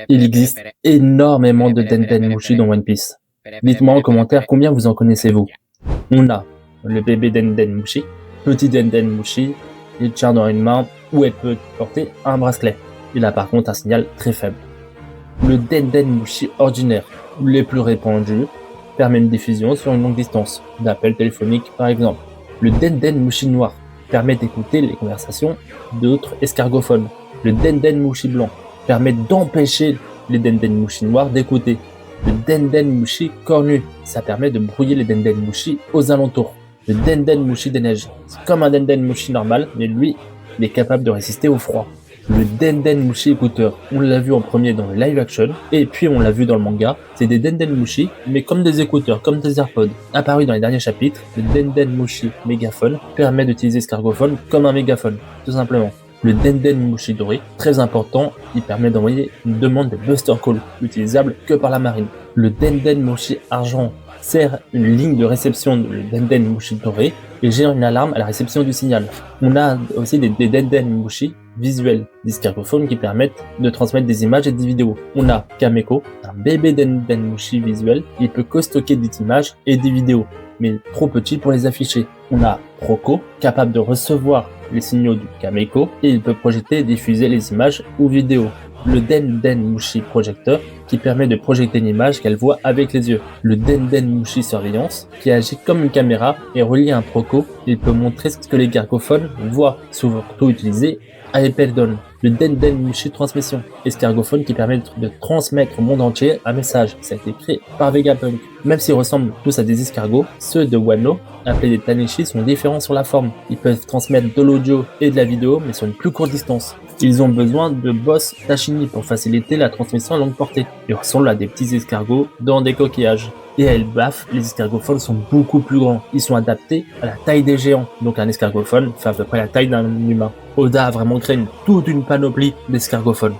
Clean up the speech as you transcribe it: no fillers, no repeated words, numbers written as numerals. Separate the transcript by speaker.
Speaker 1: Il existe énormément de Denden Mushi dans One Piece. Dites-moi en commentaire combien vous en connaissez-vous. On a le bébé Denden Mushi, petit Denden Mushi, il tient dans une main où elle peut porter un bracelet. Il a par contre un signal très faible. Le Denden Mushi ordinaire, les plus répandus, permet une diffusion sur une longue distance, d'appels téléphoniques par exemple. Le Denden Mushi noir permet d'écouter les conversations d'autres escargophones. Le Denden Mushi blanc permet d'empêcher les Denden Mushi noirs d'écouter. Le Denden Mushi cornu, ça permet de brouiller les Denden Mushi aux alentours. Le Denden Mushi des neiges, c'est comme un Denden Mushi normal, mais lui, il est capable de résister au froid. Le Denden Mushi écouteur, on l'a vu en premier dans le live action, et puis on l'a vu dans le manga, c'est des Denden Mushi, mais comme des écouteurs, comme des AirPods. Apparu dans les derniers chapitres, le Denden Mushi mégaphone permet d'utiliser Scargophone comme un mégaphone, tout simplement. Le Denden Mushi doré, très important, il permet d'envoyer une demande de Buster Call, utilisable que par la marine. Le Denden Mushi argent sert une ligne de réception de Denden Mushi doré et gère une alarme à la réception du signal. On a aussi des Denden Mushi visuels, des scargophones qui permettent de transmettre des images et des vidéos. On a Kameko, un bébé Denden Mushi visuel, il peut co-stocker des images et des vidéos, mais trop petit pour les afficher. On a Proco, capable de recevoir les signaux du Kameko et il peut projeter et diffuser les images ou vidéos. Le Denden Mushi projecteur qui permet de projeter une image qu'elle voit avec les yeux. Le Denden Mushi surveillance qui agit comme une caméra et relié à un Proco, il peut montrer ce que les gargophones voient, surtout utilisé à Epeldon. Le Denden Mushi transmission, escargophone qui permet de transmettre au monde entier un message. Ça a été créé par Vegapunk. Même s'ils ressemblent tous à des escargots, ceux de Wano, appelés des Taneshi, sont différents sur la forme. Ils peuvent transmettre de l'audio et de la vidéo, mais sur une plus courte distance. Ils ont besoin de bosses Tashini pour faciliter la transmission à longue portée. Ils ressemblent à des petits escargots dans des coquillages. Et à Elbaf, les escargophones sont beaucoup plus grands. Ils sont adaptés à la taille des géants. Donc un escargophone fait à peu près la taille d'un humain. Oda a vraiment créé toute une panoplie d'escargophones.